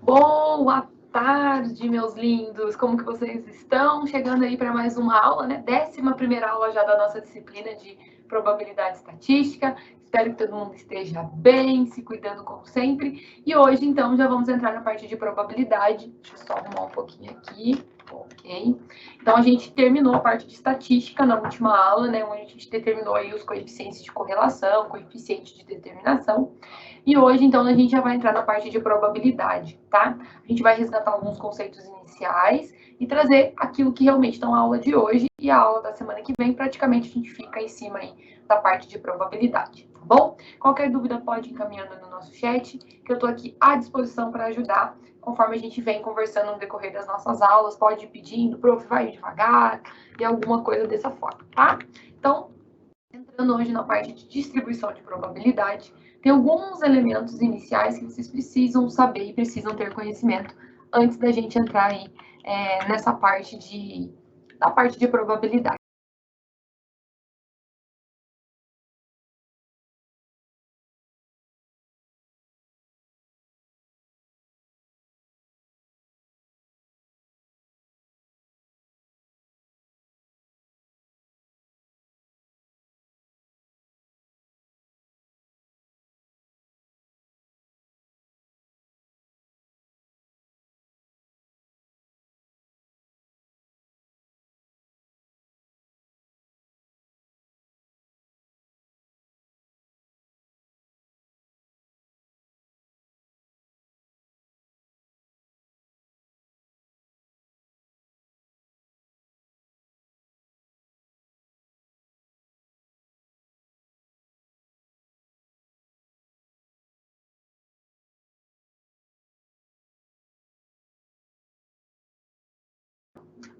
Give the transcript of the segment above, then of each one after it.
Boa tarde, meus lindos! Como que vocês estão? Chegando aí para mais uma aula, né? 11ª aula já da nossa disciplina de probabilidade estatística. Espero que todo mundo esteja bem, se cuidando como sempre. E hoje, então, já vamos entrar na parte de probabilidade. Deixa eu só arrumar um pouquinho aqui. Ok. Então, a gente terminou a parte de estatística na última aula, né? Onde a gente determinou aí os coeficientes de correlação, coeficiente de determinação. E hoje, então, a gente já vai entrar na parte de probabilidade, tá? A gente vai resgatar alguns conceitos iniciais e trazer aquilo que realmente estão na aula de hoje e a aula da semana que vem, praticamente a gente fica em cima aí da parte de probabilidade, tá bom? Qualquer dúvida pode ir encaminhando no nosso chat, que eu tô aqui à disposição para ajudar, conforme a gente vem conversando no decorrer das nossas aulas, pode ir pedindo, prof, vai devagar, e alguma coisa dessa forma, tá? Então, entrando hoje na parte de distribuição de probabilidade, tem alguns elementos iniciais que vocês precisam saber e precisam ter conhecimento antes da gente entrar aí nessa parte da parte de probabilidade.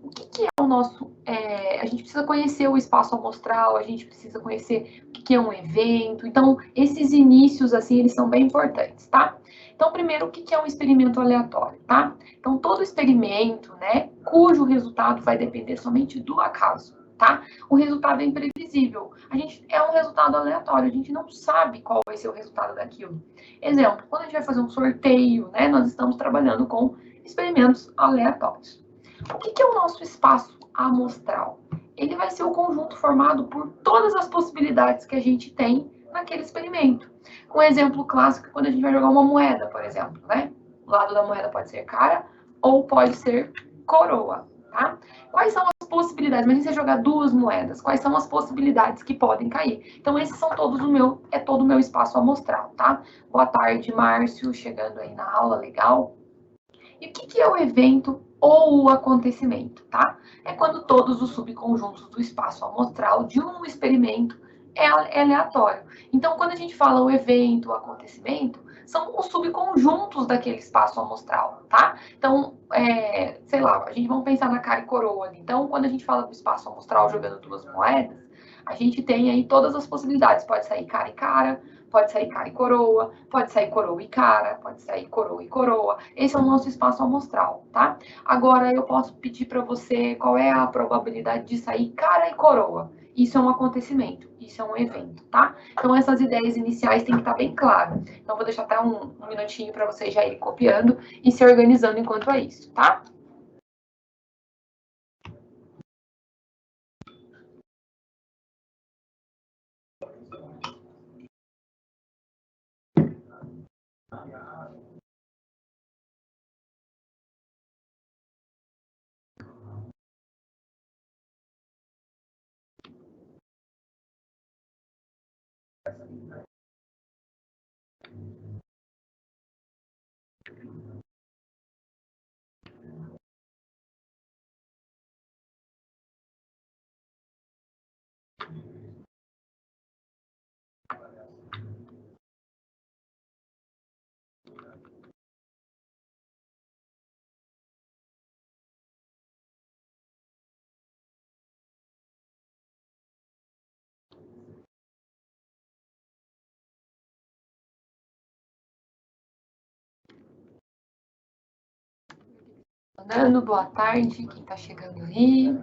O que é o nosso... a gente precisa conhecer o espaço amostral, a gente precisa conhecer o que é um evento. Então, esses inícios, assim, eles são bem importantes, tá? Então, primeiro, o que é um experimento aleatório, tá? Então, todo experimento, né, cujo resultado vai depender somente do acaso, tá? O resultado é imprevisível. É um resultado aleatório, a gente não sabe qual vai ser o resultado daquilo. Exemplo, quando a gente vai fazer um sorteio, né, nós estamos trabalhando com experimentos aleatórios. O que é o nosso espaço amostral? Ele vai ser o conjunto formado por todas as possibilidades que a gente tem naquele experimento. Um exemplo clássico é quando a gente vai jogar uma moeda, por exemplo, né? O lado da moeda pode ser cara ou pode ser coroa, tá? Quais são as possibilidades? Imagina você jogar duas moedas. Quais são as possibilidades que podem cair? Então, esses são todos todo o meu espaço amostral, tá? Boa tarde, Márcio, chegando aí na aula, legal. E o que é o evento ou o acontecimento, tá? É quando todos os subconjuntos do espaço amostral de um experimento é aleatório. Então, quando a gente fala o evento, o acontecimento, são os subconjuntos daquele espaço amostral, tá? Então, sei lá, a gente vamos pensar na cara e coroa ali. Então, quando a gente fala do espaço amostral jogando duas moedas, a gente tem aí todas as possibilidades. Pode sair cara, pode sair cara e coroa, pode sair coroa e cara, pode sair coroa e coroa. Esse é o nosso espaço amostral, tá? Agora, eu posso pedir para você qual é a probabilidade de sair cara e coroa. Isso é um acontecimento, isso é um evento, tá? Então, essas ideias iniciais têm que estar bem claras. Então, vou deixar até um minutinho para vocês já irem copiando e se organizando enquanto é isso, tá? adicionando. Boa tarde, quem está chegando aí.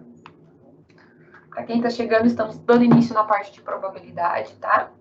Para quem está chegando, estamos dando início na parte de probabilidade, tá?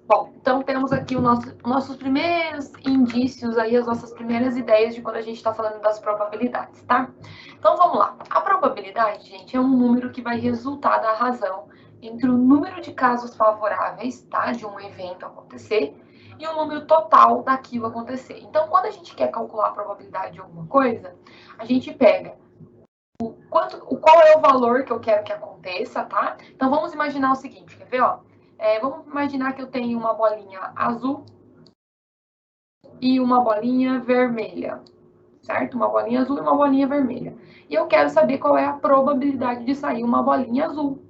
Bom, então temos aqui nossos primeiros indícios aí, as nossas primeiras ideias de quando a gente está falando das probabilidades, tá? Então vamos lá. A probabilidade, gente, é um número que vai resultar da razão entre o número de casos favoráveis, tá, de um evento acontecer e o número total daquilo acontecer. Então, quando a gente quer calcular a probabilidade de alguma coisa, a gente pega qual é o valor que eu quero que aconteça, tá? Então vamos imaginar o seguinte, quer ver, ó? Vamos imaginar que eu tenho uma bolinha azul e uma bolinha vermelha, certo? Uma bolinha azul e uma bolinha vermelha. E eu quero saber qual é a probabilidade de sair uma bolinha azul.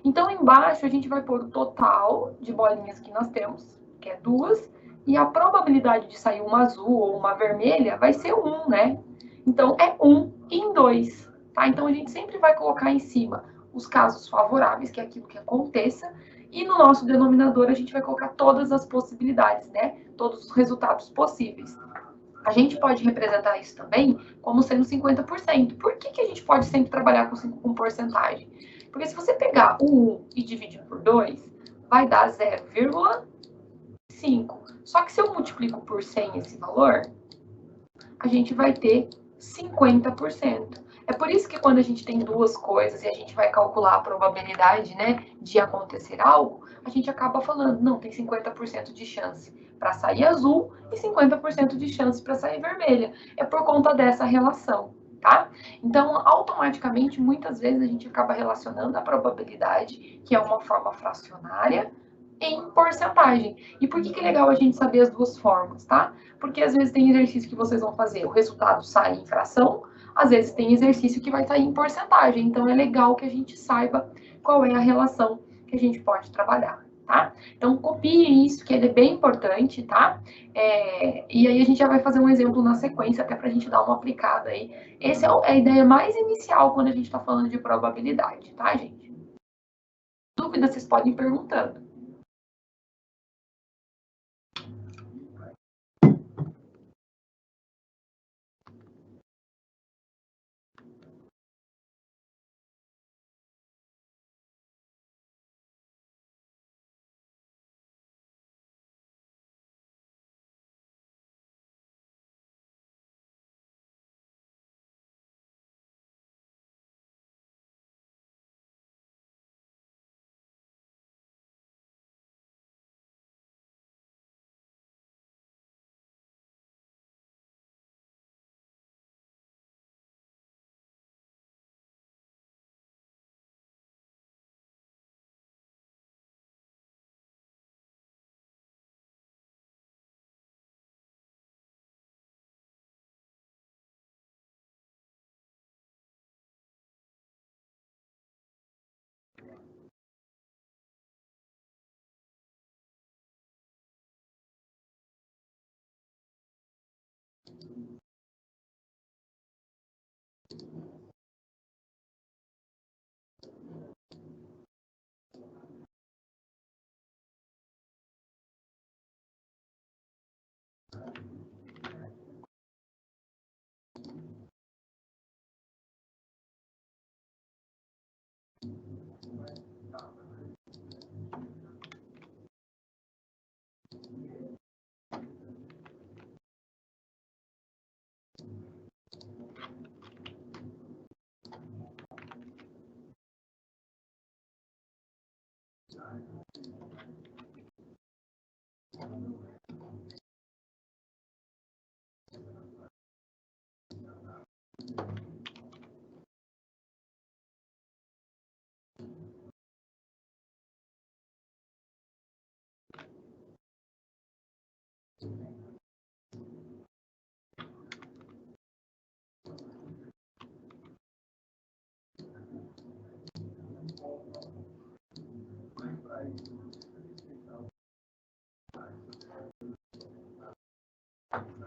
Então, embaixo a gente vai pôr o total de bolinhas que nós temos, que é 2, e a probabilidade de sair uma azul ou uma vermelha vai ser 1, né? Então, é 1 em 2, tá? Então, a gente sempre vai colocar em cima os casos favoráveis, que é aquilo que aconteça, e no nosso denominador a gente vai colocar todas as possibilidades, né? Todos os resultados possíveis. A gente pode representar isso também como sendo 50%. Por que a gente pode sempre trabalhar com porcentagem? Porque se você pegar o 1 e dividir por 2, vai dar 0,5. Só que se eu multiplico por 100 esse valor, a gente vai ter 50%. É por isso que quando a gente tem duas coisas e a gente vai calcular a probabilidade, né, de acontecer algo, a gente acaba falando, não, tem 50% de chance para sair azul e 50% de chance para sair vermelha. É por conta dessa relação, tá? Então, automaticamente, muitas vezes a gente acaba relacionando a probabilidade, que é uma forma fracionária, em porcentagem. E por que é legal a gente saber as duas formas, tá? Porque às vezes tem exercício que vocês vão fazer, o resultado sai em fração, às vezes tem exercício que vai sair em porcentagem. Então é legal que a gente saiba qual é a relação que a gente pode trabalhar, tá? Então copiem isso, que ele é bem importante, tá? E aí a gente já vai fazer um exemplo na sequência, até para a gente dar uma aplicada aí. Essa é a ideia mais inicial quando a gente está falando de probabilidade, tá, gente? Dúvidas, vocês podem ir perguntando.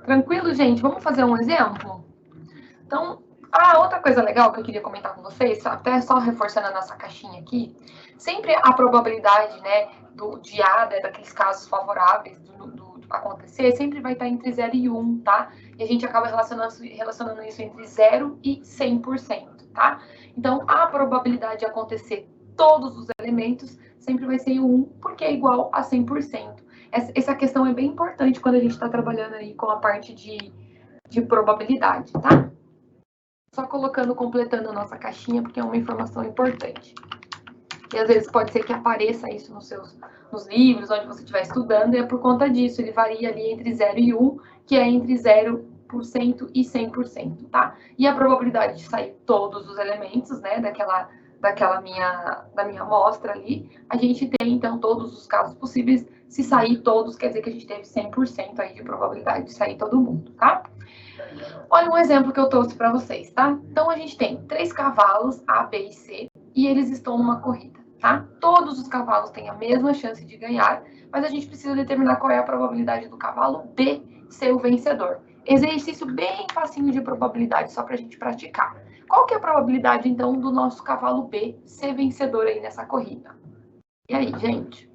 Tranquilo, gente? Vamos fazer um exemplo? Então, outra coisa legal que eu queria comentar com vocês, até só reforçando a nossa caixinha aqui, sempre a probabilidade, né, de A, né, daqueles casos favoráveis do acontecer, sempre vai estar entre 0 e 1, tá? E a gente acaba relacionando isso entre 0 e 100%, tá? Então, a probabilidade de acontecer todos os elementos sempre vai ser 1, porque é igual a 100%. Essa questão é bem importante quando a gente está trabalhando aí com a parte de probabilidade, tá? Só colocando, completando a nossa caixinha, porque é uma informação importante. E às vezes pode ser que apareça isso nos livros, onde você estiver estudando, e é por conta disso. Ele varia ali entre 0 e 1, que é entre 0% e 100%, tá? E a probabilidade de sair todos os elementos, né, da minha amostra ali, a gente tem, então, todos os casos possíveis. Se sair todos, quer dizer que a gente teve 100% aí de probabilidade de sair todo mundo, tá? Olha um exemplo que eu trouxe para vocês, tá? Então, a gente tem 3 cavalos, A, B e C, e eles estão numa corrida, tá? Todos os cavalos têm a mesma chance de ganhar, mas a gente precisa determinar qual é a probabilidade do cavalo B ser o vencedor. Exercício bem facinho de probabilidade, só para a gente praticar. Qual que é a probabilidade, então, do nosso cavalo B ser vencedor aí nessa corrida? E aí, gente?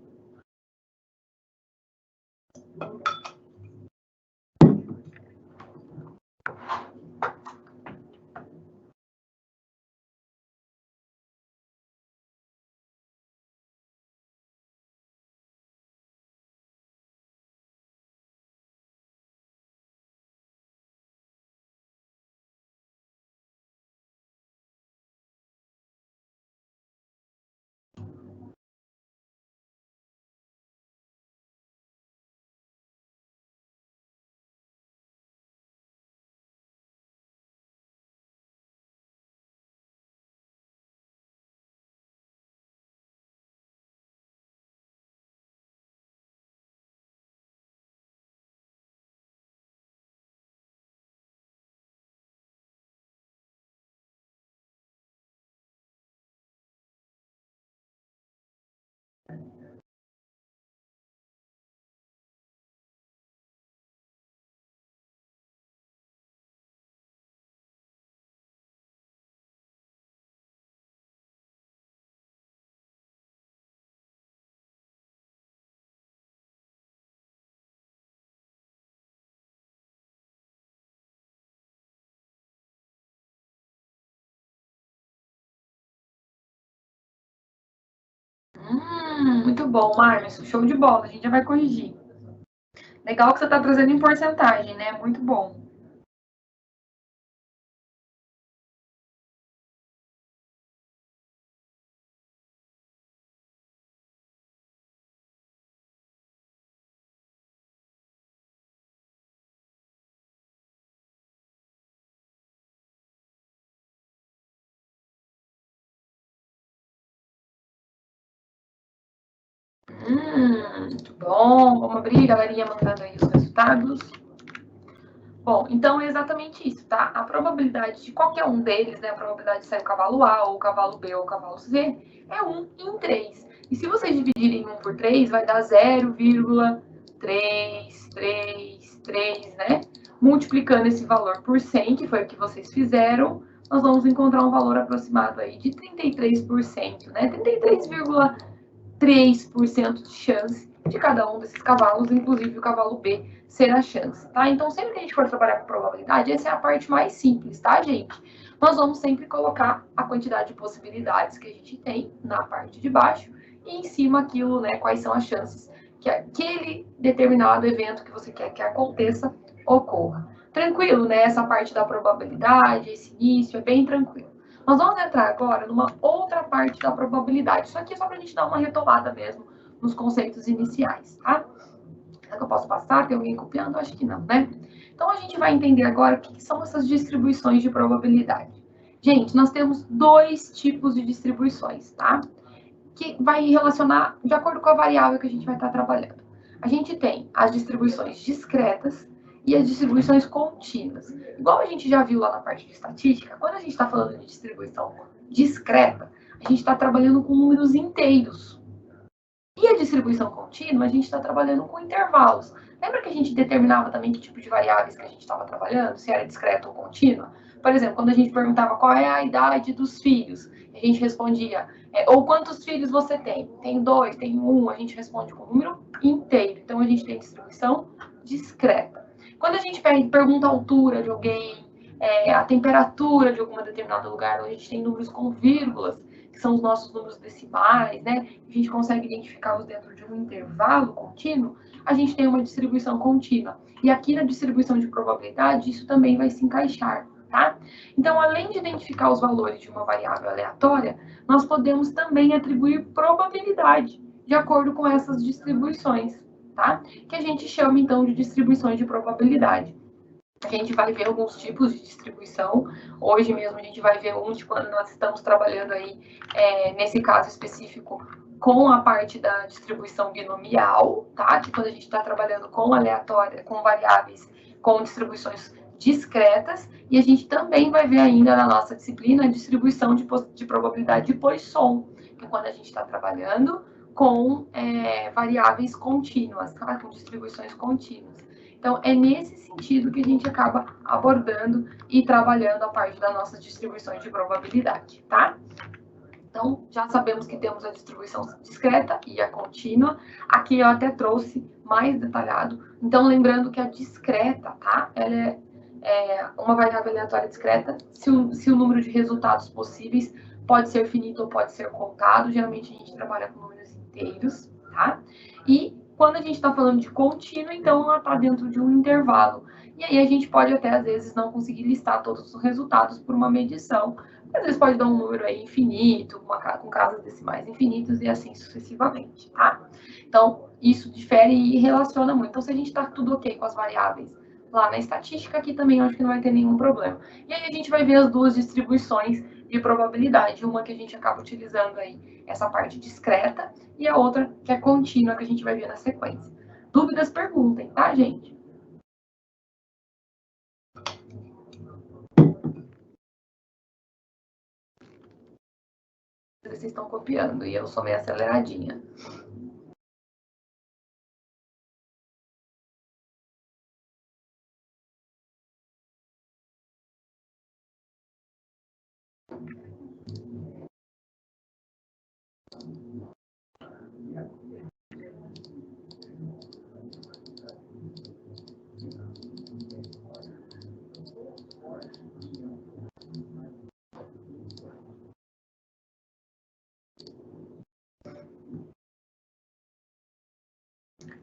Muito bom, Marlos. Show de bola. A gente já vai corrigir. Legal que você está trazendo em porcentagem, né? Muito bom. Muito bom. Vamos abrir, galerinha, mandando aí os resultados. Bom, então é exatamente isso, tá? A probabilidade de qualquer um deles, né? A probabilidade de sair o cavalo A, ou o cavalo B, ou o cavalo C, é 1 em 3. E se vocês dividirem 1 por 3, vai dar 0,333, né? Multiplicando esse valor por 100, que foi o que vocês fizeram, nós vamos encontrar um valor aproximado aí de 33%, né? 33,3% de chance de cada um desses cavalos, inclusive o cavalo B, ser a chance, tá? Então, sempre que a gente for trabalhar com probabilidade, essa é a parte mais simples, tá, gente? Nós vamos sempre colocar a quantidade de possibilidades que a gente tem na parte de baixo e em cima aquilo, né, quais são as chances que aquele determinado evento que você quer que aconteça ocorra. Tranquilo, né? Essa parte da probabilidade, esse início é bem tranquilo. Nós vamos entrar agora numa outra parte da probabilidade. Isso aqui é só para a gente dar uma retomada mesmo nos conceitos iniciais, tá? Será que eu posso passar? Tem alguém copiando? Acho que não, né? Então, a gente vai entender agora o que são essas distribuições de probabilidade. Gente, nós temos dois tipos de distribuições, tá? Que vai relacionar de acordo com a variável que a gente vai estar trabalhando. A gente tem as distribuições discretas e as distribuições contínuas. Igual a gente já viu lá na parte de estatística, quando a gente está falando de distribuição discreta, a gente está trabalhando com números inteiros. E a distribuição contínua, a gente está trabalhando com intervalos. Lembra que a gente determinava também que tipo de variáveis que a gente estava trabalhando, se era discreta ou contínua? Por exemplo, quando a gente perguntava qual é a idade dos filhos, a gente respondia, ou quantos filhos você tem? Tem 2, tem 1, a gente responde com o número inteiro. Então, a gente tem distribuição discreta. Quando a gente pergunta a altura de alguém, a temperatura de algum determinado lugar, a gente tem números com vírgulas, que são os nossos números decimais, né? A gente consegue identificá-los dentro de um intervalo contínuo, a gente tem uma distribuição contínua. E aqui na distribuição de probabilidade, isso também vai se encaixar, tá? Então, além de identificar os valores de uma variável aleatória, nós podemos também atribuir probabilidade de acordo com essas distribuições, tá? Que a gente chama, então, de distribuições de probabilidade. A gente vai ver alguns tipos de distribuição. Hoje mesmo a gente vai ver um de quando nós estamos trabalhando aí, nesse caso específico, com a parte da distribuição binomial, tá? Que quando a gente está trabalhando com aleatória, com variáveis, com distribuições discretas, e a gente também vai ver ainda na nossa disciplina a distribuição de probabilidade de Poisson, que é quando a gente está trabalhando com variáveis contínuas, tá? Com distribuições contínuas. Então, é nesse sentido que a gente acaba abordando e trabalhando a parte das nossas distribuições de probabilidade, tá? Então, já sabemos que temos a distribuição discreta e a contínua. Aqui eu até trouxe mais detalhado. Então, lembrando que a discreta, tá? Ela é uma variável aleatória discreta se o número de resultados possíveis pode ser finito ou pode ser contado. Geralmente, a gente trabalha com números inteiros, tá? E quando a gente está falando de contínua, então ela está dentro de um intervalo. E aí a gente pode até, às vezes, não conseguir listar todos os resultados por uma medição. Às vezes pode dar um número aí infinito, com casas decimais infinitos e assim sucessivamente, tá? Então, isso difere e relaciona muito. Então, se a gente está tudo ok com as variáveis lá na estatística, aqui também eu acho que não vai ter nenhum problema. E aí a gente vai ver as duas distribuições de probabilidade. Uma que a gente acaba utilizando aí, essa parte discreta, e a outra que é contínua, que a gente vai ver na sequência. Dúvidas, perguntem, tá, gente? Vocês estão copiando e eu sou meio aceleradinha.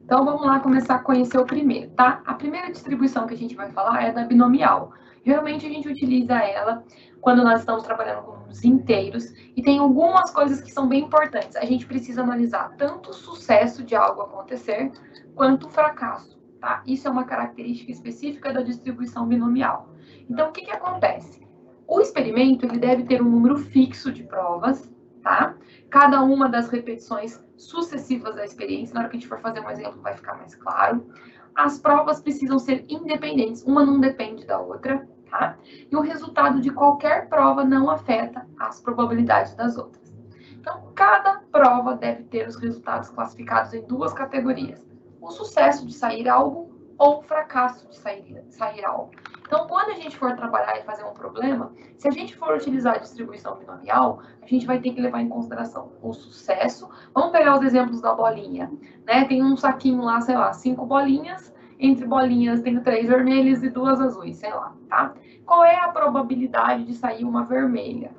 Então, vamos lá começar a conhecer o primeiro, tá? A primeira distribuição que a gente vai falar é da binomial. Geralmente, a gente utiliza ela quando nós estamos trabalhando com números inteiros, e tem algumas coisas que são bem importantes. A gente precisa analisar tanto o sucesso de algo acontecer, quanto o fracasso, tá? Isso é uma característica específica da distribuição binomial. Então, o que acontece? O experimento, ele deve ter um número fixo de provas, tá? Cada uma das repetições sucessivas da experiência, na hora que a gente for fazer um exemplo vai ficar mais claro. As provas precisam ser independentes, uma não depende da outra, tá? E o resultado de qualquer prova não afeta as probabilidades das outras. Então, cada prova deve ter os resultados classificados em duas categorias: o sucesso de sair algo ou o fracasso de sair algo. Então, quando a gente for trabalhar e fazer um problema, se a gente for utilizar a distribuição binomial, a gente vai ter que levar em consideração o sucesso. Vamos pegar os exemplos da bolinha, né? Tem um saquinho lá, sei lá, 5 bolinhas, entre bolinhas tem 3 vermelhas e 2 azuis, sei lá, tá? Qual é a probabilidade de sair uma vermelha?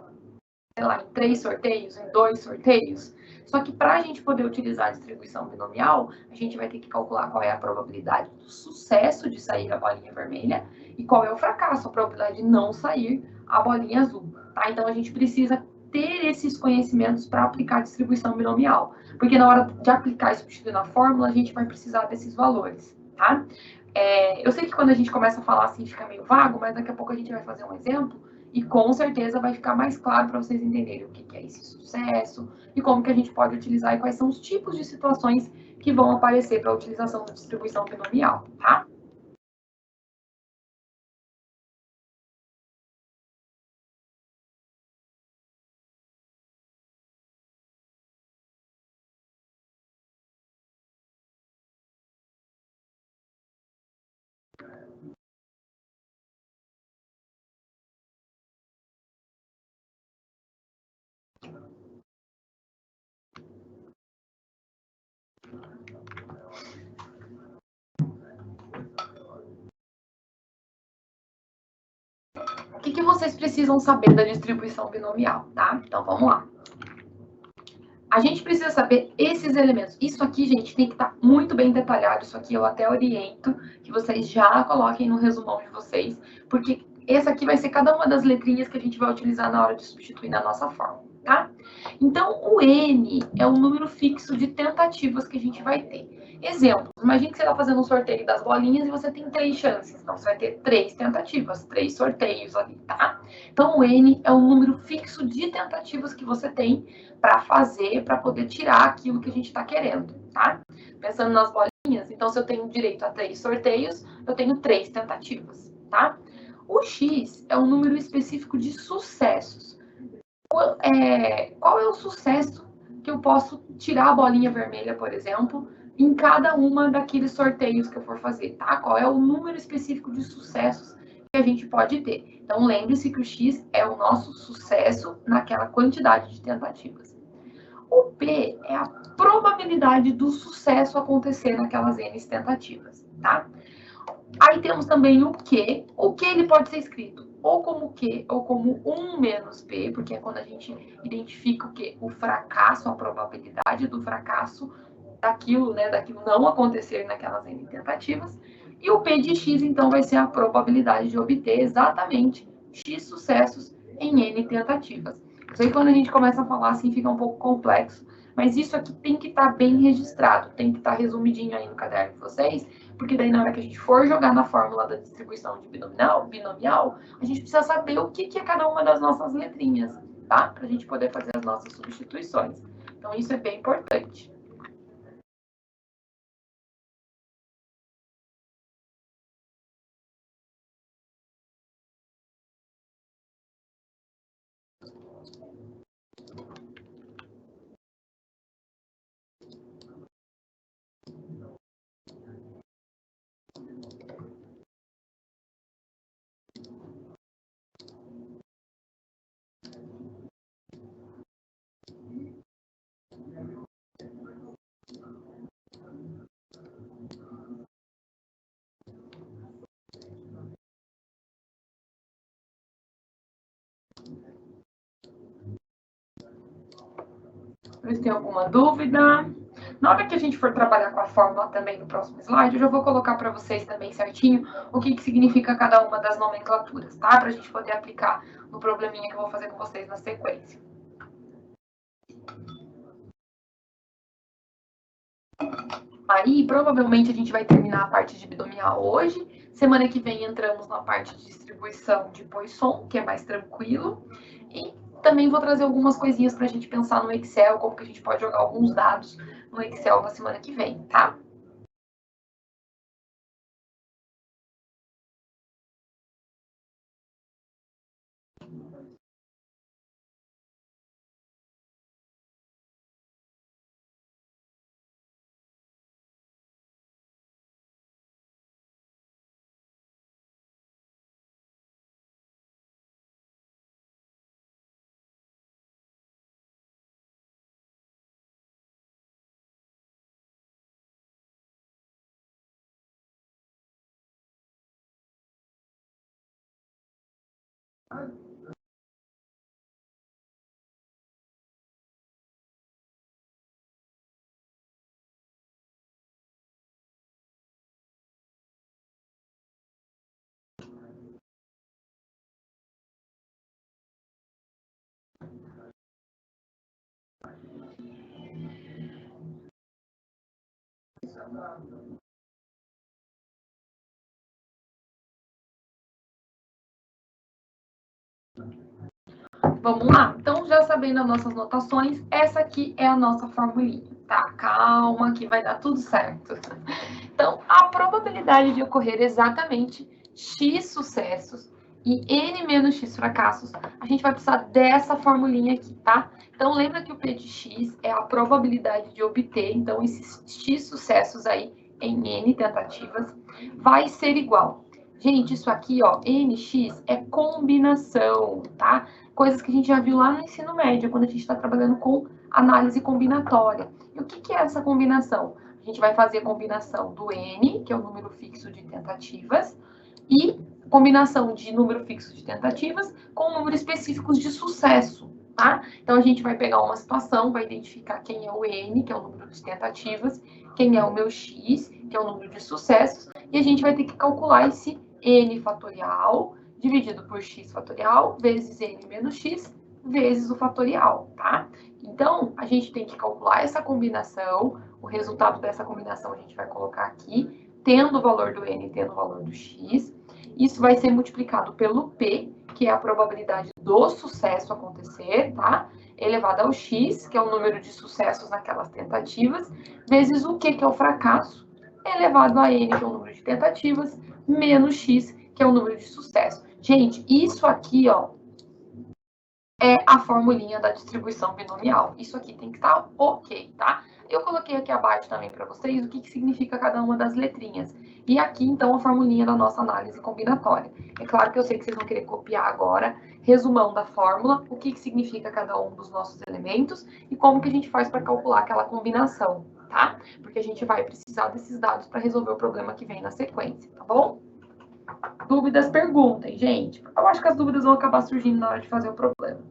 Sei lá, em 3 sorteios, em 2 sorteios? Só que para a gente poder utilizar a distribuição binomial, a gente vai ter que calcular qual é a probabilidade do sucesso de sair a bolinha vermelha e qual é o fracasso, a probabilidade de não sair a bolinha azul, tá? Então, a gente precisa ter esses conhecimentos para aplicar a distribuição binomial, porque na hora de aplicar e substituir na fórmula, a gente vai precisar desses valores, tá? Eu sei que quando a gente começa a falar assim fica meio vago, mas daqui a pouco a gente vai fazer um exemplo e com certeza vai ficar mais claro para vocês entenderem o que é esse sucesso e como que a gente pode utilizar e quais são os tipos de situações que vão aparecer para a utilização da distribuição binomial, tá? O que vocês precisam saber da distribuição binomial, tá? Então, vamos lá. A gente precisa saber esses elementos. Isso aqui, gente, tem que estar muito bem detalhado. Isso aqui eu até oriento que vocês já coloquem no resumão de vocês, porque essa aqui vai ser cada uma das letrinhas que a gente vai utilizar na hora de substituir na nossa fórmula, tá? Então, o N é o número fixo de tentativas que a gente vai ter. Exemplo, imagine que você está fazendo um sorteio das bolinhas e você tem 3 chances. Então, você vai ter 3 tentativas, 3 sorteios ali, tá? Então, o N é o número fixo de tentativas que você tem para fazer, para poder tirar aquilo que a gente está querendo, tá? Pensando nas bolinhas, então, se eu tenho direito a 3 sorteios, eu tenho 3 tentativas, tá? O X é o número específico de sucessos. Qual é o sucesso que eu posso tirar a bolinha vermelha, por exemplo, em cada uma daqueles sorteios que eu for fazer, tá? Qual é o número específico de sucessos que a gente pode ter? Então, lembre-se que o X é o nosso sucesso naquela quantidade de tentativas. O P é a probabilidade do sucesso acontecer naquelas N tentativas, tá? Aí temos também o Q. O Q ele pode ser escrito ou como Q ou como 1 menos P, porque é quando a gente identifica o quê? O fracasso, a probabilidade do fracasso daquilo, né, daquilo não acontecer naquelas N tentativas. E o P de X, então, vai ser a probabilidade de obter exatamente X sucessos em N tentativas. Eu sei que quando a gente começa a falar assim fica um pouco complexo, mas isso aqui tem que estar bem registrado, tem que estar resumidinho aí no caderno de vocês, porque daí na hora que a gente for jogar na fórmula da distribuição de binomial, a gente precisa saber o que é cada uma das nossas letrinhas, tá? Para a gente poder fazer as nossas substituições. Então, isso é bem importante. Vocês têm alguma dúvida? Na hora que a gente for trabalhar com a fórmula também no próximo slide, eu já vou colocar para vocês também certinho o que significa cada uma das nomenclaturas, tá? Para a gente poder aplicar no probleminha que eu vou fazer com vocês na sequência. Aí, provavelmente, a gente vai terminar a parte de binomial hoje. Semana que vem entramos na parte de distribuição de Poisson, que é mais tranquilo. E também vou trazer algumas coisinhas para a gente pensar no Excel, como que a gente pode jogar alguns dados no Excel na semana que vem, tá? Vamos lá? Então, já sabendo as nossas notações, essa aqui é a nossa formulinha, tá? Calma que vai dar tudo certo. Então, a probabilidade de ocorrer exatamente X sucessos e N menos X fracassos, a gente vai precisar dessa formulinha aqui, tá? Então, lembra que o P de X é a probabilidade de obter, então, esses X sucessos aí em N tentativas, vai ser igual. Gente, isso aqui, ó, NX é combinação, tá? Coisas que a gente já viu lá no ensino médio, quando a gente está trabalhando com análise combinatória. E o que é essa combinação? A gente vai fazer a combinação do N, que é o número fixo de tentativas, e combinação de número fixo de tentativas com números específicos de sucesso, tá? Então, a gente vai pegar uma situação, vai identificar quem é o N, que é o número de tentativas, quem é o meu X, que é o número de sucessos, e a gente vai ter que calcular esse N fatorial dividido por X fatorial vezes N menos X vezes o fatorial, tá? Então, a gente tem que calcular essa combinação, o resultado dessa combinação a gente vai colocar aqui, tendo o valor do N, tendo o valor do X. Isso vai ser multiplicado pelo P, que é a probabilidade do sucesso acontecer, tá? Elevado ao X, que é o número de sucessos naquelas tentativas, vezes o Q, que é o fracasso, elevado a N, que é o número de tentativas, menos X, que é o número de sucesso. Gente, isso aqui, ó, é a formulinha da distribuição binomial. Isso aqui tem que estar ok, tá? Eu coloquei aqui abaixo também para vocês o que significa cada uma das letrinhas. E aqui, então, a formulinha da nossa análise combinatória. É claro que eu sei que vocês vão querer copiar agora, resumão da fórmula, o que significa cada um dos nossos elementos e como que a gente faz para calcular aquela combinação, tá? Porque a gente vai precisar desses dados para resolver o problema que vem na sequência, tá bom? Dúvidas, perguntem, gente. Eu acho que as dúvidas vão acabar surgindo na hora de fazer o problema.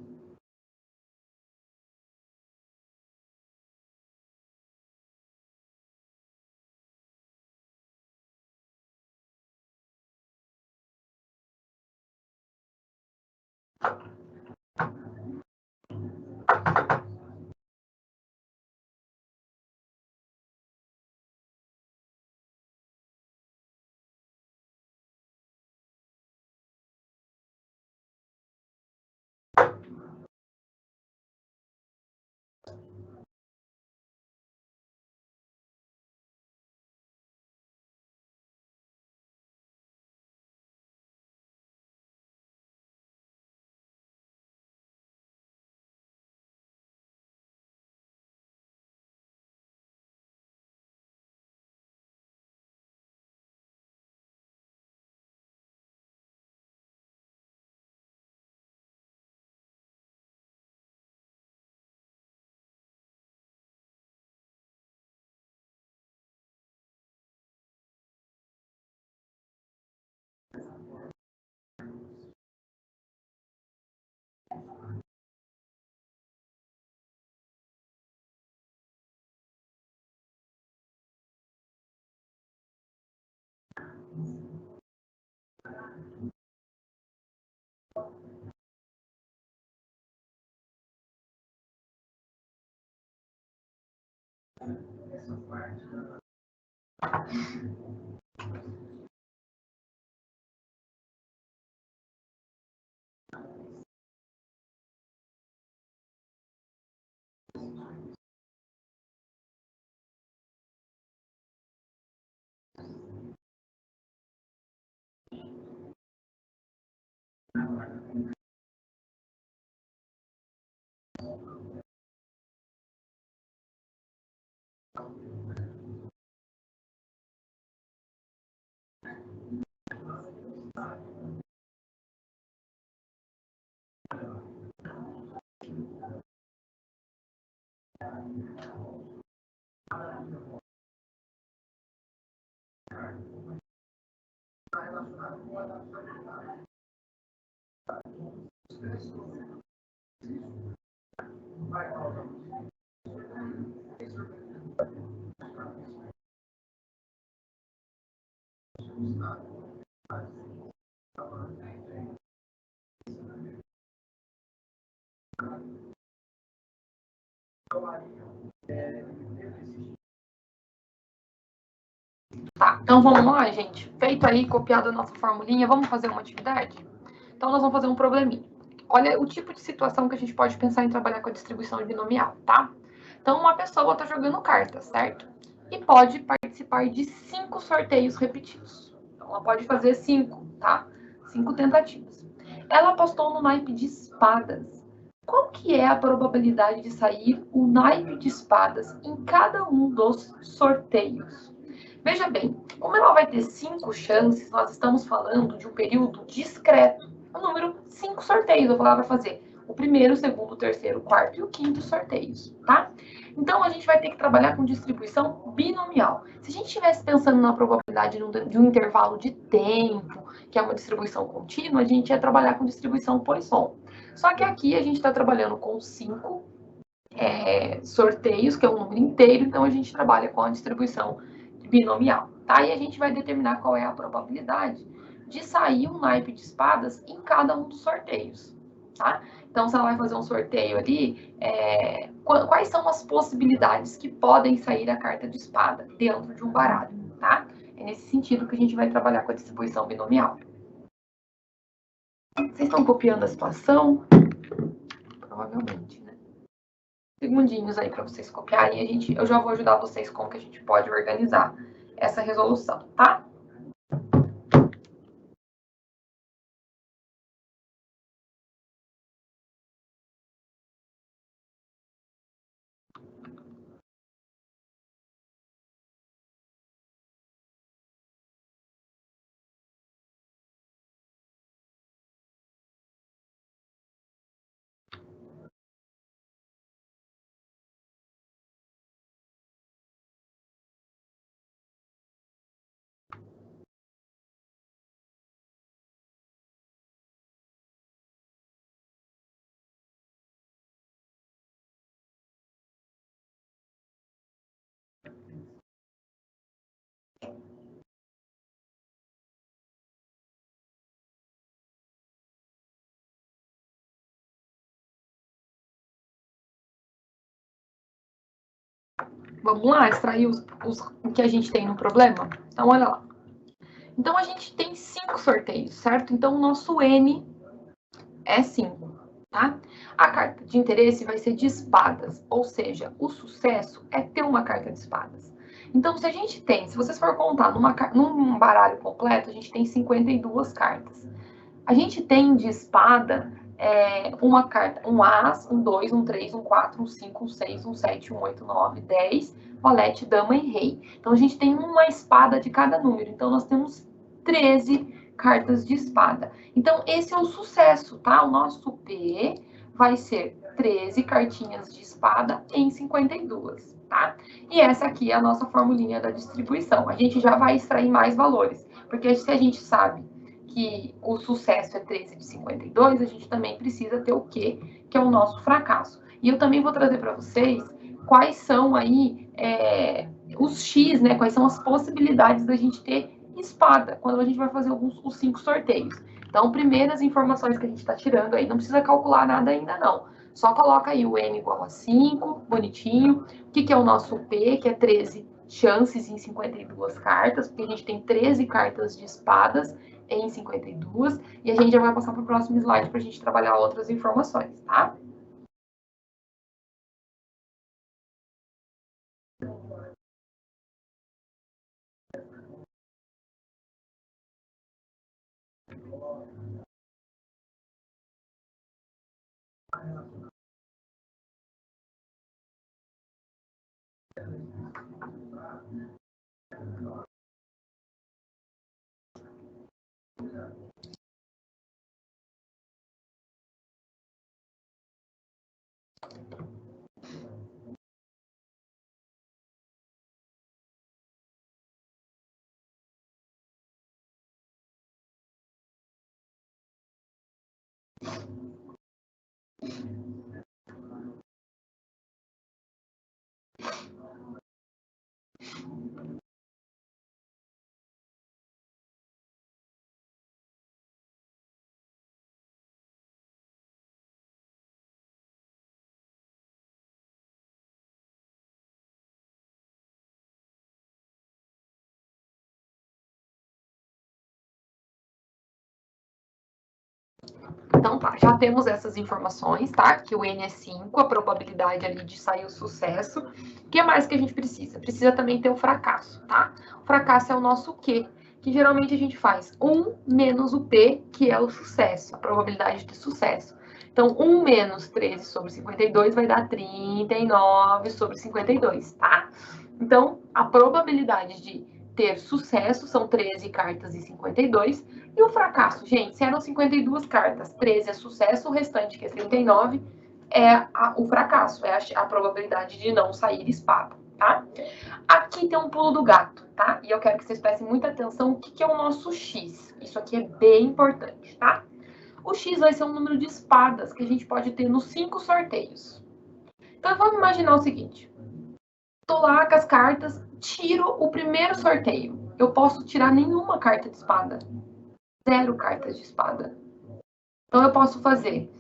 Tá, então vamos lá, gente. Feito aí, copiado a nossa formulinha, vamos fazer uma atividade? Então nós vamos fazer um probleminha. Olha o tipo de situação que a gente pode pensar em trabalhar com a distribuição binomial, tá? Então uma pessoa está jogando cartas, certo? E pode participar de 5 sorteios repetidos. Então ela pode fazer 5, tá? 5 tentativas. Ela apostou no naipe de espadas. Qual que é a probabilidade de sair o naipe de espadas em cada um dos sorteios? Veja bem, como ela vai ter 5 chances, nós estamos falando de um período discreto. O número 5 sorteios, eu vou lá para fazer o primeiro, o segundo, o terceiro, o quarto e o quinto sorteios, tá? Então, a gente vai ter que trabalhar com distribuição binomial. Se a gente estivesse pensando na probabilidade de um intervalo de tempo, que é uma distribuição contínua, a gente ia trabalhar com distribuição Poisson. Só que aqui a gente está trabalhando com 5 sorteios, que é um número inteiro, então a gente trabalha com a distribuição binomial, tá? E a gente vai determinar qual é a probabilidade de sair um naipe de espadas em cada um dos sorteios, tá? Então, se ela vai fazer um sorteio ali, quais são as possibilidades que podem sair a carta de espada dentro de um baralho, tá? É nesse sentido que a gente vai trabalhar com a distribuição binomial. Vocês estão copiando a situação? Provavelmente, né? Segundinhos aí para vocês copiarem. Eu já vou ajudar vocês como que a gente pode organizar essa resolução, tá? Vamos lá, extrair o que a gente tem no problema? Então, olha lá. Então, a gente tem 5 sorteios, certo? Então, o nosso N é 5, tá? A carta de interesse vai ser de espadas, ou seja, o sucesso é ter uma carta de espadas. Então, se vocês for contar num baralho completo, a gente tem 52 cartas. A gente tem de espada uma carta, um As, um 2, um 3, um 4, um 5, um 6, um 7, um 8, 9, 10, valete, dama e rei. Então, a gente tem uma espada de cada número. Então, nós temos 13 cartas de espada. Então, esse é o sucesso, tá? O nosso P vai ser 13 cartinhas de espada em 52, tá? E essa aqui é a nossa formulinha da distribuição. A gente já vai extrair mais valores, porque se a gente sabe que o sucesso é 13 de 52, a gente também precisa ter o quê? Que é o nosso fracasso. E eu também vou trazer para vocês quais são aí os X, né? Quais são as possibilidades da gente ter espada quando a gente vai fazer os 5 sorteios. Então, primeiras informações que a gente está tirando aí, não precisa calcular nada ainda não. Só coloca aí o N igual a 5, bonitinho. O que é o nosso P, que é 13 chances em 52 cartas, porque a gente tem 13 cartas de espadas em 52, e a gente já vai passar para o próximo slide para a gente trabalhar outras informações, tá? Então tá, já temos essas informações, tá? Que o N é 5, a probabilidade ali de sair o sucesso. O que mais que a gente precisa? Precisa também ter o fracasso, tá? O fracasso é o nosso Q, que geralmente a gente faz 1 menos o P, que é o sucesso, a probabilidade de sucesso. Então, 1 menos 13 sobre 52 vai dar 39 sobre 52, tá? Então, a probabilidade de ter sucesso são 13 cartas e 52. E o fracasso, gente, se eram 52 cartas, 13 é sucesso, o restante, que é 39, é o fracasso, é a probabilidade de não sair espada, tá? Aqui tem um pulo do gato, tá? E eu quero que vocês prestem muita atenção o que é o nosso X. Isso aqui é bem importante, tá? O X vai ser um número de espadas que a gente pode ter nos 5 sorteios. Então, vamos imaginar o seguinte. Tô lá com as cartas, tiro o primeiro sorteio. Eu posso tirar nenhuma carta de espada. 0 cartas de espada. Então, eu posso fazer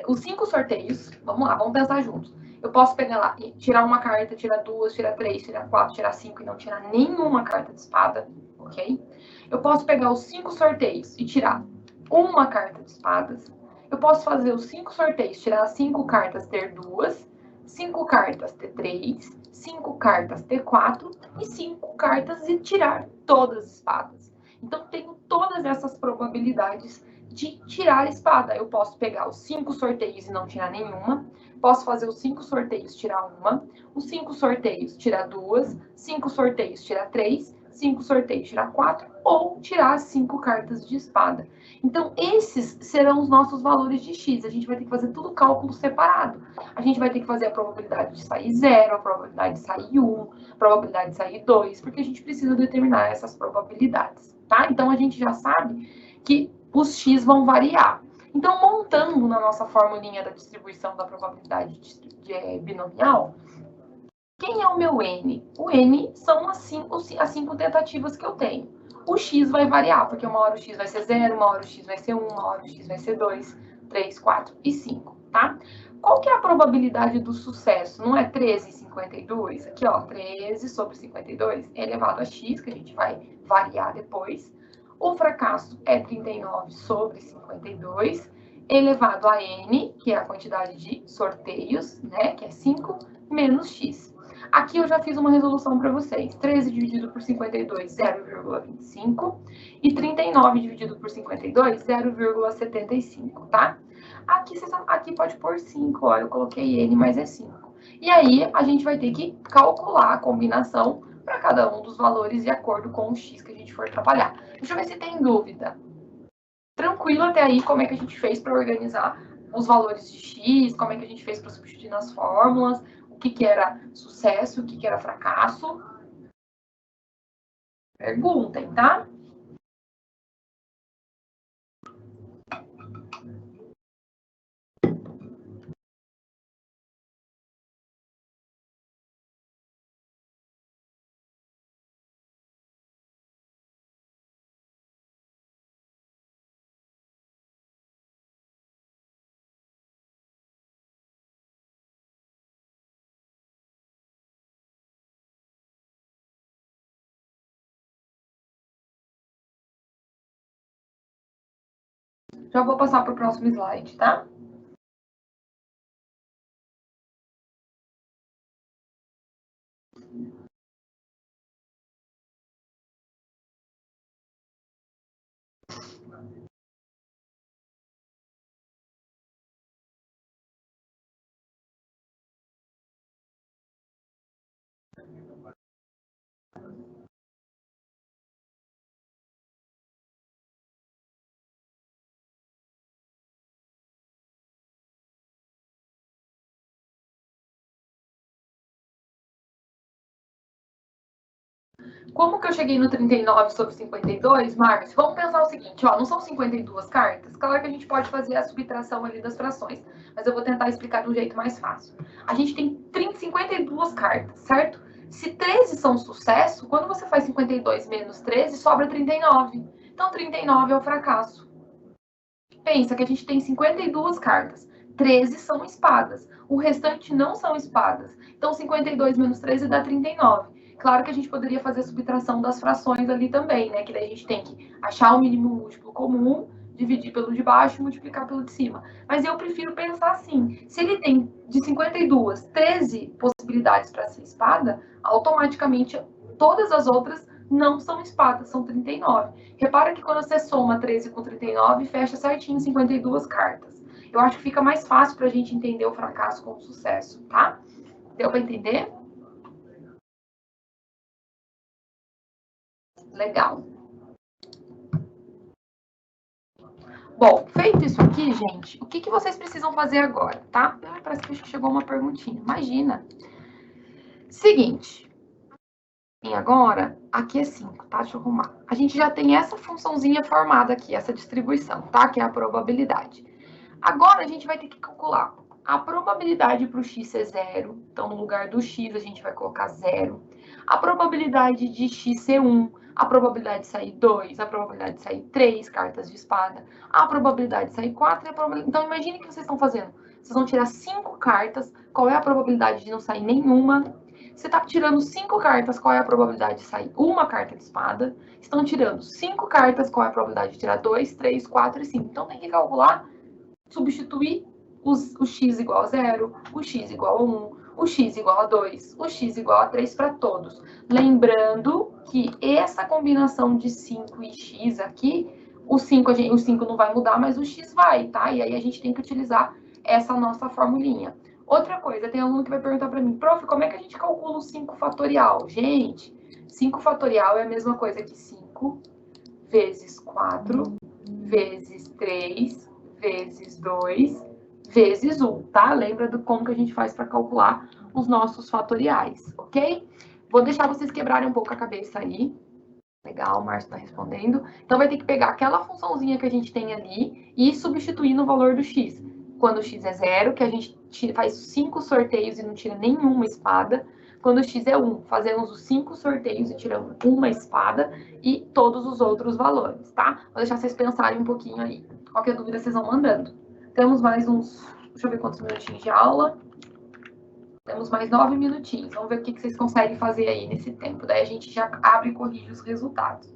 os 5 sorteios. Vamos lá, vamos pensar juntos. Eu posso pegar lá e tirar uma carta, tirar 2, tirar 3, tirar 4, tirar 5 e não tirar nenhuma carta de espada, ok? Eu posso pegar os 5 sorteios e tirar uma carta de espadas. Eu posso fazer os 5 sorteios, tirar 5 cartas, ter 2, 5 cartas, ter 3, 5 cartas, ter 4 e 5 cartas e tirar todas as espadas. Então, tenho todas essas probabilidades de tirar a espada. Eu posso pegar os 5 sorteios e não tirar nenhuma. Posso fazer os 5 sorteios, tirar uma. Os 5 sorteios, tirar 2. 5 sorteios, tirar 3. 5 sorteios, tirar 4. Ou tirar 5 cartas de espada. Então, esses serão os nossos valores de X. A gente vai ter que fazer tudo cálculo separado. A gente vai ter que fazer a probabilidade de sair 0, a probabilidade de sair 1, a probabilidade de sair 2, porque a gente precisa determinar essas probabilidades, tá? Então, a gente já sabe que os X vão variar. Então, montando na nossa formulinha da distribuição da probabilidade binomial, quem é o meu N? O N são as 5 tentativas que eu tenho. O X vai variar, porque uma hora o X vai ser 0, uma hora o X vai ser 1, uma hora o X vai ser 2, 3, 4 e 5, tá? Qual que é a probabilidade do sucesso? Não é 13 e 52? Aqui, ó, 13 sobre 52 é elevado a X, que a gente vai variar depois. O fracasso é 39 sobre 52, elevado a N, que é a quantidade de sorteios, né, que é 5, menos X. Aqui eu já fiz uma resolução para vocês. 13 dividido por 52, 0,25. E 39 dividido por 52, 0,75, tá? Aqui pode pôr 5, ó, eu coloquei N, mas é 5. E aí, a gente vai ter que calcular a combinação para cada um dos valores de acordo com o X que a gente for trabalhar. Deixa eu ver se tem dúvida. Tranquilo até aí como é que a gente fez para organizar os valores de X, como é que a gente fez para substituir nas fórmulas, o que era sucesso, o que era fracasso. Perguntem, tá? Já vou passar para o próximo slide, tá? Como que eu cheguei no 39 sobre 52, Márcio? Vamos pensar o seguinte, ó, não são 52 cartas? Claro que a gente pode fazer a subtração ali das frações, mas eu vou tentar explicar de um jeito mais fácil. A gente tem 52 cartas, certo? Se 13 são sucesso, quando você faz 52 menos 13, sobra 39. Então, 39 é o fracasso. Pensa que a gente tem 52 cartas, 13 são espadas, o restante não são espadas. Então, 52 menos 13 dá 39. Claro que a gente poderia fazer a subtração das frações ali também, né? Que daí a gente tem que achar o mínimo múltiplo comum, dividir pelo de baixo e multiplicar pelo de cima. Mas eu prefiro pensar assim, se ele tem de 52, 13 possibilidades para ser espada, automaticamente todas as outras não são espadas, são 39. Repara que quando você soma 13 com 39, fecha certinho 52 cartas. Eu acho que fica mais fácil para a gente entender o fracasso com o sucesso, tá? Deu para entender? Legal. Bom, feito isso aqui, gente, o que vocês precisam fazer agora, tá? Parece que chegou uma perguntinha. Imagina. Seguinte. Agora, aqui é 5, tá? Deixa eu arrumar. A gente já tem essa funçãozinha formada aqui, essa distribuição, tá? Que é a probabilidade. Agora, a gente vai ter que calcular a probabilidade para o x ser zero. Então, no lugar do x, a gente vai colocar zero. A probabilidade de x ser 1. A probabilidade de sair 2. A probabilidade de sair 3 cartas de espada. A probabilidade de sair 4. Então, imagine que vocês estão fazendo. Vocês vão tirar 5 cartas. Qual é a probabilidade de não sair nenhuma? Você está tirando 5 cartas, qual é a probabilidade de sair uma carta de espada? Estão tirando 5 cartas, qual é a probabilidade de tirar 2, 3, 4 e 5? Então, tem que calcular, substituir o x igual a 0, o x igual a 1, o x igual a 2, o x igual a 3 para todos. Lembrando que essa combinação de 5 e x aqui, o 5 não vai mudar, mas o x vai, tá? E aí a gente tem que utilizar essa nossa formulinha. Outra coisa, tem aluno que vai perguntar para mim, prof, como é que a gente calcula o 5 fatorial? Gente, 5 fatorial é a mesma coisa que 5 vezes 4 vezes 3 vezes 2 vezes 1, tá? Lembra do como que a gente faz para calcular os nossos fatoriais, ok? Vou deixar vocês quebrarem um pouco a cabeça aí. Legal, o Márcio está respondendo. Então, vai ter que pegar aquela funçãozinha que a gente tem ali e substituir no valor do x. Quando o x é 0, que a gente faz 5 sorteios e não tira nenhuma espada. Quando o x é 1, fazemos os 5 sorteios e tiramos uma espada e todos os outros valores, tá? Vou deixar vocês pensarem um pouquinho aí. Qualquer dúvida, vocês vão mandando. Temos mais uns, deixa eu ver quantos minutinhos de aula. Temos mais 9 minutinhos. Vamos ver o que vocês conseguem fazer aí nesse tempo. Daí a gente já abre e corrige os resultados.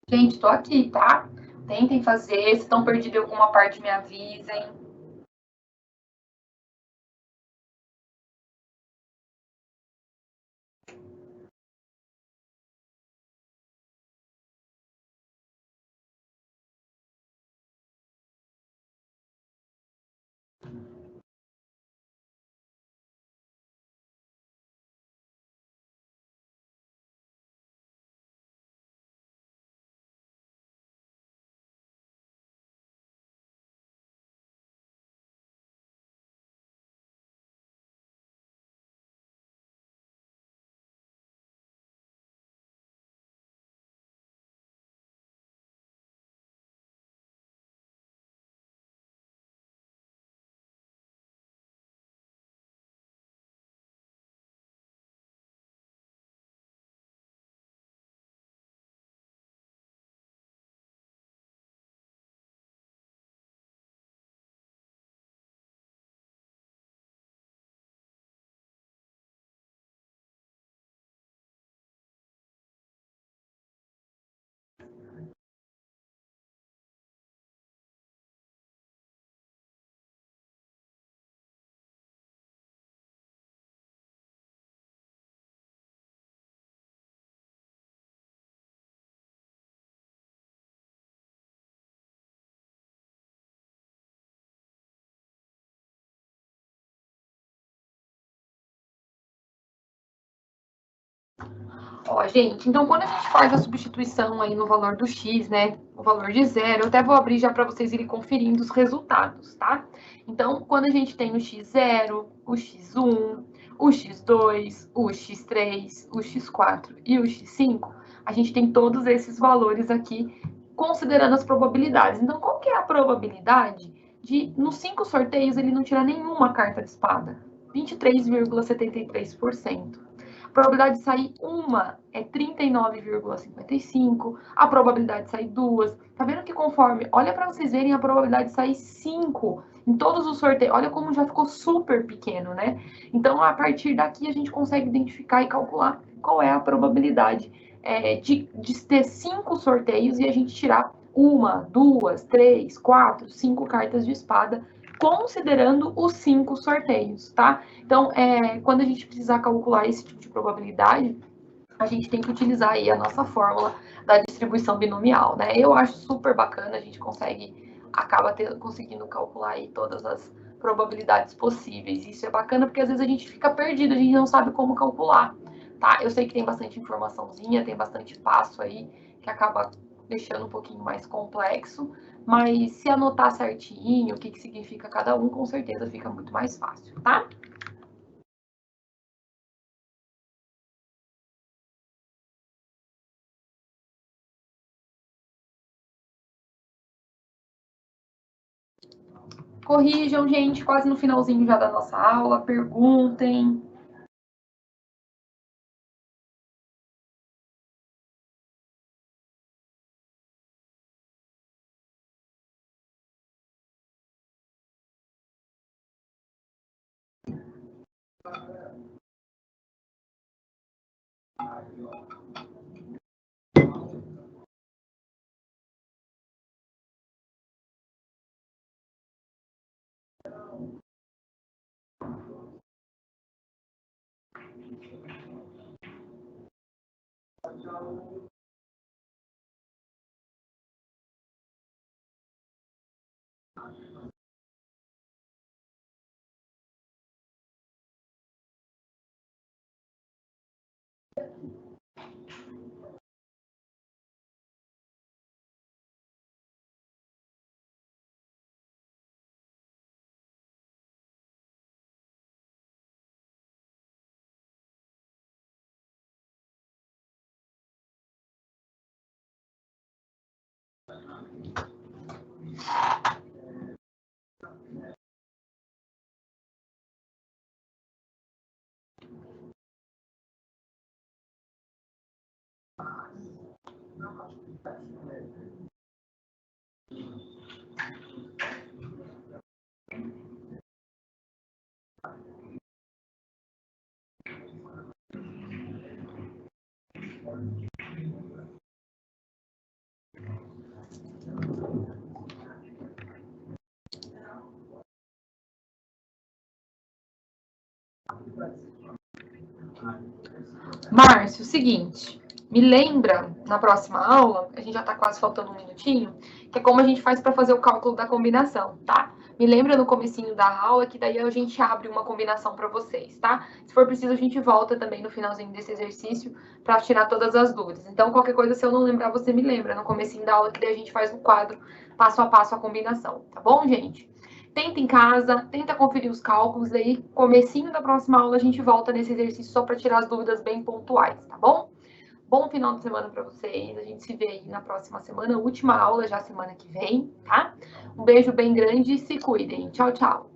Gente, tô aqui, tá? Tentem fazer. Se estão perdidos em alguma parte, me avisem. Ó, gente, então quando a gente faz a substituição aí no valor do x, né, o valor de zero, eu até vou abrir já para vocês irem conferindo os resultados, tá? Então, quando a gente tem o x0, o x1, o x2, o x3, o x4 e o x5, a gente tem todos esses valores aqui, considerando as probabilidades. Então, qual que é a probabilidade de, nos 5 sorteios, ele não tirar nenhuma carta de espada? 23,73%. A probabilidade de sair uma é 39,55. A probabilidade de sair duas. Tá vendo que conforme... Olha para vocês verem a probabilidade de sair 5 em todos os sorteios. Olha como já ficou super pequeno, né? Então, a partir daqui, a gente consegue identificar e calcular qual é a probabilidade de ter 5 sorteios e a gente tirar uma, duas, três, quatro, 5 cartas de espada, considerando os 5 sorteios, tá? Então, quando a gente precisar calcular esse tipo de probabilidade, a gente tem que utilizar aí a nossa fórmula da distribuição binomial, né? Eu acho super bacana, a gente acaba conseguindo calcular aí todas as probabilidades possíveis. Isso é bacana porque às vezes a gente fica perdido, a gente não sabe como calcular, tá? Eu sei que tem bastante informaçãozinha, tem bastante passo aí que acaba deixando um pouquinho mais complexo, mas se anotar certinho o que significa cada um, com certeza fica muito mais fácil, tá? Corrijam, gente, quase no finalzinho já da nossa aula, perguntem. Márcio, seguinte, me lembra na próxima aula, a gente já está quase faltando um minutinho, que é como a gente faz para fazer o cálculo da combinação, tá? Me lembra no comecinho da aula que daí a gente abre uma combinação para vocês, tá? Se for preciso, a gente volta também no finalzinho desse exercício para tirar todas as dúvidas. Então, qualquer coisa, se eu não lembrar, você me lembra no comecinho da aula, que daí a gente faz um quadro passo a passo a combinação, tá bom, gente? Tenta em casa, tenta conferir os cálculos, aí comecinho da próxima aula a gente volta nesse exercício só para tirar as dúvidas bem pontuais, tá bom? Bom final de semana para vocês, a gente se vê aí na próxima semana, última aula já semana que vem, tá? Um beijo bem grande e se cuidem. Tchau, tchau.